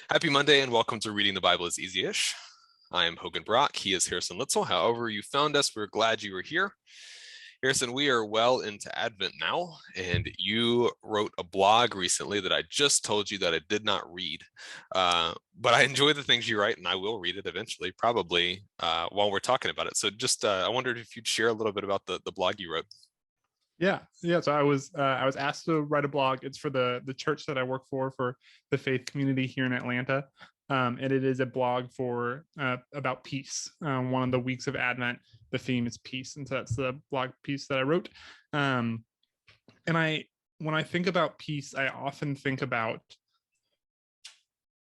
Happy Monday and welcome to Reading the Bible is Easy-ish. I am Hogan Brock. He is Harrison Litzel. However you found us, we're glad you were here. Harrison, we are well into Advent now, and you wrote a blog recently that I just told you that I did not read. But I enjoy the things you write, and I will read it eventually, probably while we're talking about it. So just I wondered if you'd share a little bit about the blog you wrote. Yeah. So I was asked to write a blog. It's for the church that I work for the faith community here in Atlanta, and it is a blog for about peace. One of the weeks of Advent, the theme is peace, and so that's the blog piece that I wrote. And when I think about peace, I often think about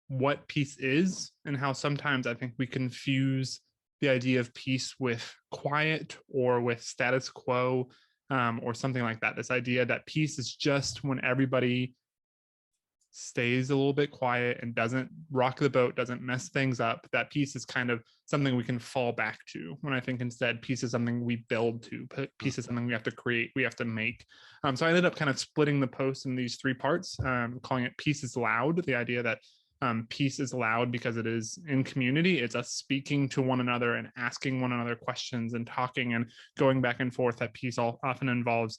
what peace is and how sometimes I think we confuse the idea of peace with quiet or with status quo, or something like that. This idea that peace is just when everybody stays a little bit quiet and doesn't rock the boat, doesn't mess things up. That peace is kind of something we can fall back to. When I think instead, peace is something we build to. Peace is something we have to create, we have to make. So I ended up kind of splitting the post in these three parts, calling it Peace is Loud. The idea that peace is loud because it is in community. It's us speaking to one another and asking one another questions and talking and going back and forth. That peace often involves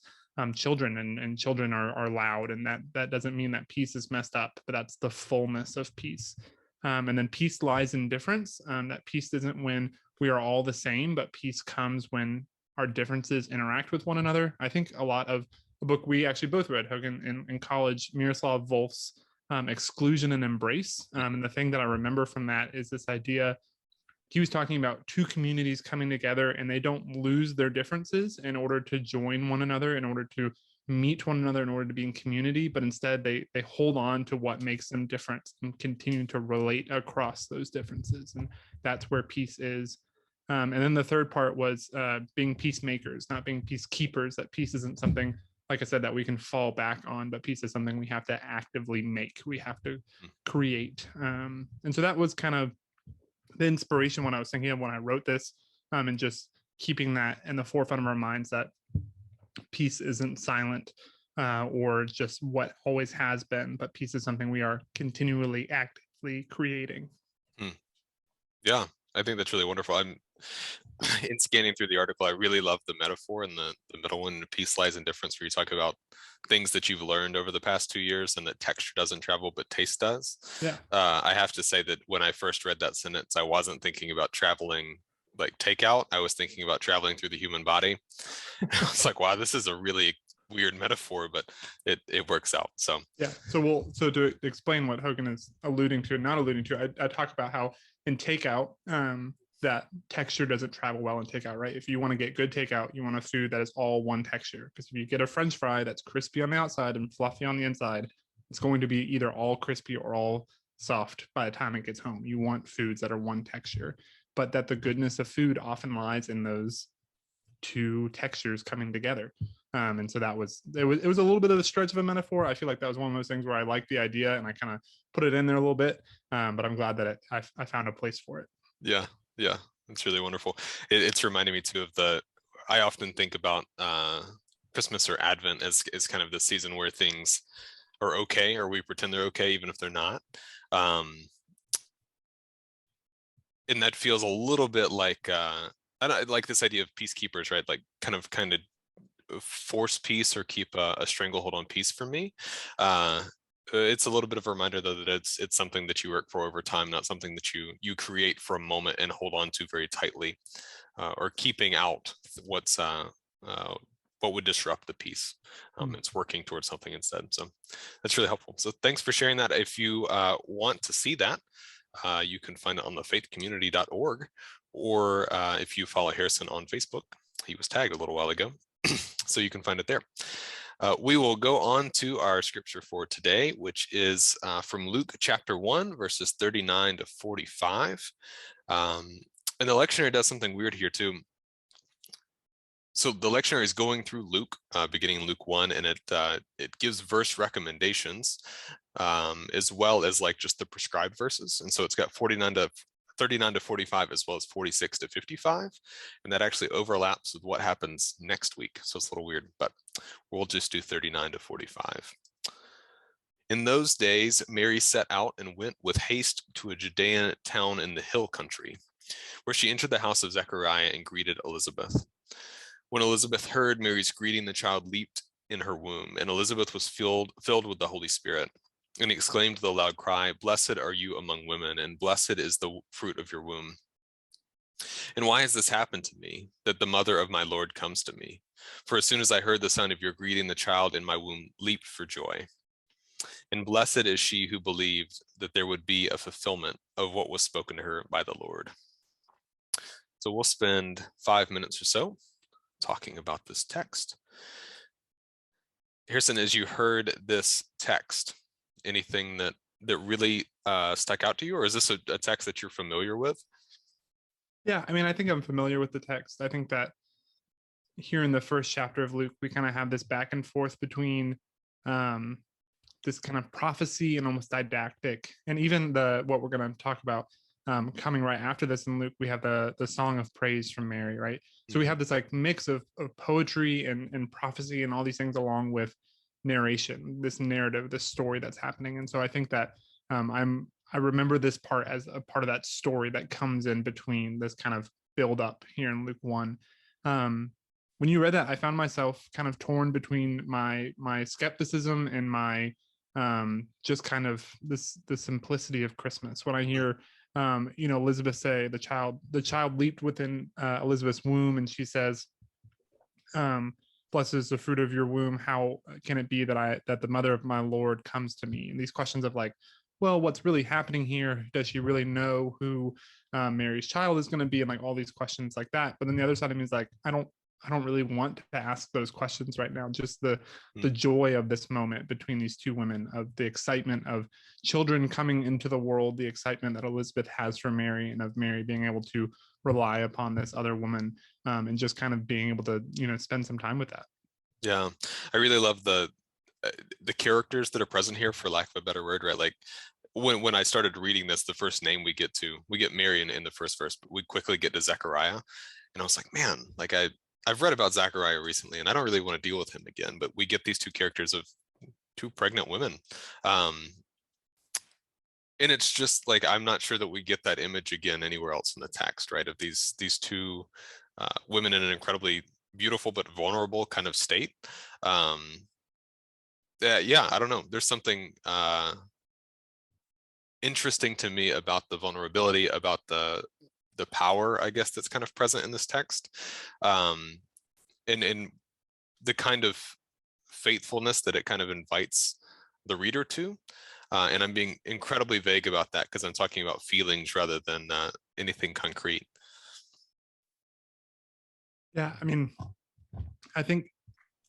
children, and children are loud, and that doesn't mean that peace is messed up, but that's the fullness of peace. And then peace lies in difference. That peace isn't when we are all the same, but peace comes when our differences interact with one another. I think a lot of the book we actually both read, Hogan, in college, Miroslav Volf's Exclusion and Embrace. And the thing that I remember from that is this idea. He was talking about two communities coming together, and they don't lose their differences in order to join one another, in order to meet one another, in order to be in community, but instead they hold on to what makes them different and continue to relate across those differences. And that's where peace is. And then the third part was being peacemakers, not being peacekeepers. That peace isn't something, like I said, that we can fall back on, but peace is something we have to actively make. We have to create. And so that was kind of the inspiration when I was thinking of when I wrote this, and just keeping that in the forefront of our minds, that peace isn't silent or just what always has been, but peace is something we are continually actively creating. Yeah, I think that's really wonderful. I'm in scanning through the article, I really love the metaphor in the middle one, peace lies in difference, where you talk about things that you've learned over the past 2 years and that texture doesn't travel, but taste does. Yeah. I have to say that when I first read that sentence, I wasn't thinking about traveling like takeout. I was thinking about traveling through the human body. I was like, wow, this is a really weird metaphor, but it works out. So yeah. So to explain what Hogan is alluding to and not alluding to, I talk about how in takeout, that texture doesn't travel well in takeout, right? If you want to get good takeout, you want a food that is all one texture. Because if you get a French fry that's crispy on the outside and fluffy on the inside, it's going to be either all crispy or all soft by the time it gets home. You want foods that are one texture, but that the goodness of food often lies in those two textures coming together. And so it was a little bit of a stretch of a metaphor. I feel like that was one of those things where I liked the idea and I kind of put it in there a little bit, but I'm glad that I found a place for it. yeah, it's really wonderful. It's reminding me too of I often think about Christmas or Advent as kind of the season where things are okay, or we pretend they're okay even if they're not. And that feels a little bit like I like this idea of peacekeepers, right? Like kind of force peace or keep a stranglehold on peace for me. It's a little bit of a reminder though that it's something that you work for over time, not something that you create for a moment and hold on to very tightly, or keeping out what would disrupt the peace. It's working towards something instead. So that's really helpful. So thanks for sharing that. If you want to see that, you can find it on the faithcommunity.org, or if you follow Harrison on Facebook, he was tagged a little while ago, so you can find it there. We will go on to our scripture for today, which is from Luke chapter 1, verses 39 to 45. And the lectionary does something weird here too. So the lectionary is going through Luke, beginning Luke 1, and it gives verse recommendations, as well as like just the prescribed verses. And so it's got 39 to 45, as well as 46 to 55. And that actually overlaps with what happens next week. So it's a little weird, but we'll just do 39 to 45. In those days, Mary set out and went with haste to a Judean town in the hill country, where she entered the house of Zechariah and greeted Elizabeth. When Elizabeth heard Mary's greeting, the child leaped in her womb, and Elizabeth was filled with the Holy Spirit, and exclaimed with a loud cry, "Blessed are you among women, and blessed is the fruit of your womb. And why has this happened to me, that the mother of my Lord comes to me? For as soon as I heard the sound of your greeting, the child in my womb leaped for joy. And blessed is she who believed that there would be a fulfillment of what was spoken to her by the Lord." So we'll spend 5 minutes or so talking about this text. Harrison, as you heard this text, anything that really stuck out to you, or is this a text that you're familiar with? Yeah, I mean, I think I'm familiar with the text. I think that here in the first chapter of Luke, we kind of have this back and forth between um, this kind of prophecy and almost didactic, and even what we're going to talk about coming right after this in Luke, we have the song of praise from Mary, right? So we have this like mix of poetry and prophecy and all these things along with narration, this narrative, this story that's happening. And so I think that I remember this part as a part of that story that comes in between this kind of build up here in Luke 1. When you read that, I found myself kind of torn between my skepticism and my just kind of the simplicity of Christmas. When I hear Elizabeth say the child leaped within Elizabeth's womb, and she says, "Blessed is the fruit of your womb. How can it be that the mother of my Lord comes to me?" And these questions of like, well, what's really happening here? Does she really know who Mary's child is going to be? And like all these questions like that. But then the other side of me is like, I don't really want to ask those questions right now. Just the joy of this moment between these two women, of the excitement of children coming into the world, the excitement that Elizabeth has for Mary, and of Mary being able to rely upon this other woman, and just kind of being able to spend some time with that. Yeah, I really love the characters that are present here, for lack of a better word, right? Like when I started reading this, the first name we get Mary in the first verse, but we quickly get to Zechariah, and I was like, man, like I've read about Zechariah recently, and I don't really want to deal with him again. But we get these two characters of two pregnant women, and it's just like, I'm not sure that we get that image again anywhere else in the text, right? Of these two women in an incredibly beautiful but vulnerable kind of state. Yeah, I don't know. There's something interesting to me about the vulnerability, about the power, I guess, that's kind of present in this text, and the kind of faithfulness that it kind of invites the reader to. And I'm being incredibly vague about that because I'm talking about feelings rather than anything concrete. Yeah, I mean, I think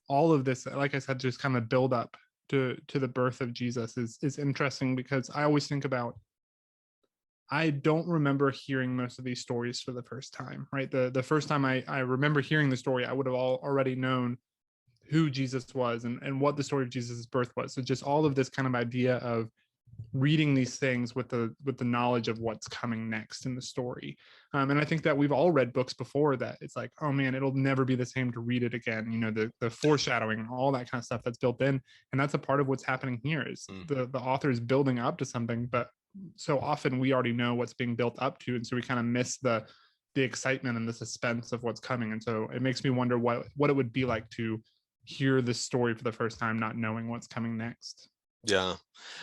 all of this, like I said, just kind of build up to the birth of Jesus is interesting, because I always think about, I don't remember hearing most of these stories for the first time, right? The first time I remember hearing the story, I would have already known who Jesus was and what the story of Jesus' birth was. So just all of this kind of idea of reading these things with the knowledge of what's coming next in the story. And I think that we've all read books before that it's like, oh man, it'll never be the same to read it again. The foreshadowing, all that kind of stuff that's built in. And that's a part of what's happening here is the author is building up to something, but so often we already know what's being built up to. And so we kind of miss the excitement and the suspense of what's coming. And so it makes me wonder what it would be like to hear this story for the first time, not knowing what's coming next. Yeah,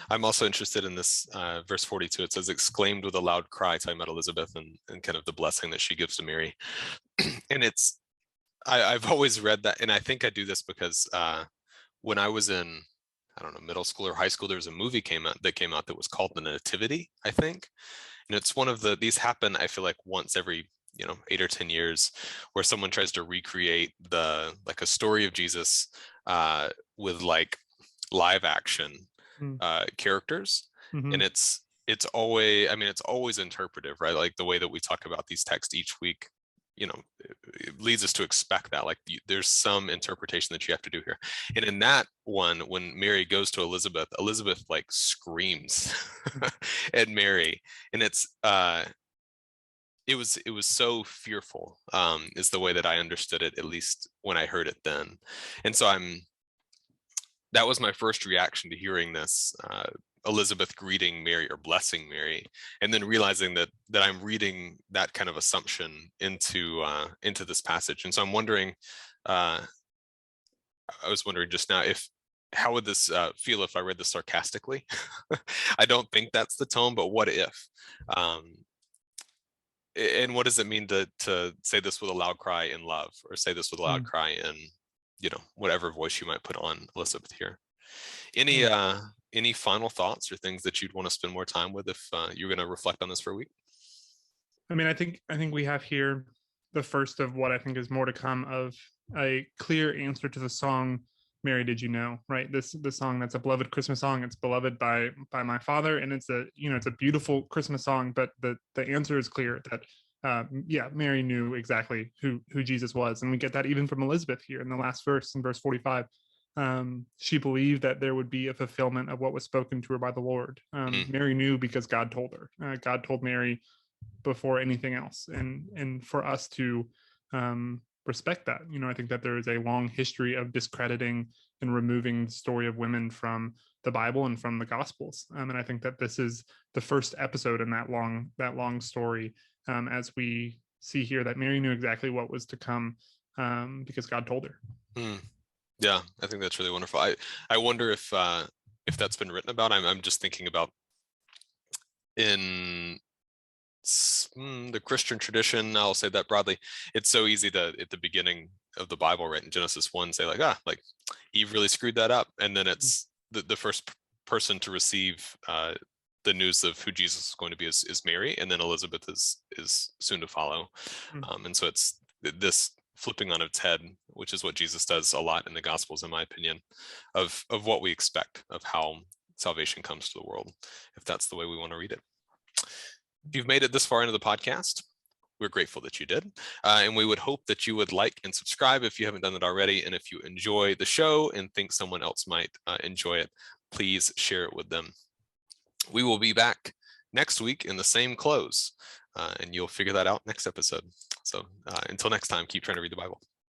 I'm also interested in this verse 42. It says, "Exclaimed with a loud cry," talking about Elizabeth and kind of the blessing that she gives to Mary. And I've always read that, and I think I do this because when I was in, I don't know, middle school or high school, there was a movie that came out that was called The Nativity, I think. And it's one of these happen, I feel like, once every 8 or 10 years, where someone tries to recreate like a story of Jesus with like live action characters. And it's always, I mean, it's always interpretive, right? Like the way that we talk about these texts each week, it leads us to expect that like there's some interpretation that you have to do here. And in that one, when Mary goes to Elizabeth like screams at Mary, and it was so fearful, is the way that I understood it, at least when I heard it then. And so that was my first reaction to hearing this, Elizabeth greeting Mary or blessing Mary, and then realizing that I'm reading that kind of assumption into this passage. And so I'm wondering, I was wondering just now, how would this feel if I read this sarcastically? I don't think that's the tone, but what if? And what does it mean to say this with a loud cry in love, or say this with a loud cry in, whatever voice you might put on Elizabeth here? Any final thoughts or things that you'd want to spend more time with if you're going to reflect on this for a week? I mean, I think we have here the first of what I think is more to come, of a clear answer to the song, Mary, Did You Know? Right? The song that's a beloved Christmas song. It's beloved by my father, and it's a beautiful Christmas song. But the answer is clear that Mary knew exactly who Jesus was, and we get that even from Elizabeth here in the last verse, in verse 45. She believed that there would be a fulfillment of what was spoken to her by the Lord. Mary knew because God told her. God told Mary before anything else, and for us to respect that. I think that there is a long history of discrediting and removing the story of women from the Bible and from the Gospels, and I think that this is the first episode in that long story, as we see here that Mary knew exactly what was to come, because God told her. Yeah, I think that's really wonderful. I wonder if that's been written about. I'm just thinking about in the Christian tradition. I'll say that broadly. It's so easy to, at the beginning of the Bible, right in Genesis 1, say like Eve really screwed that up, and then it's the first person to receive the news of who Jesus is going to be is Mary, and then Elizabeth is soon to follow. And so it's this flipping on its head, which is what Jesus does a lot in the Gospels, in my opinion, of what we expect of how salvation comes to the world, if that's the way we want to read it. If you've made it this far into the podcast, we're grateful that you did. And we would hope that you would like and subscribe if you haven't done it already. And if you enjoy the show and think someone else might enjoy it, please share it with them. We will be back next week in the same clothes, and you'll figure that out next episode. So until next time, keep trying to read the Bible.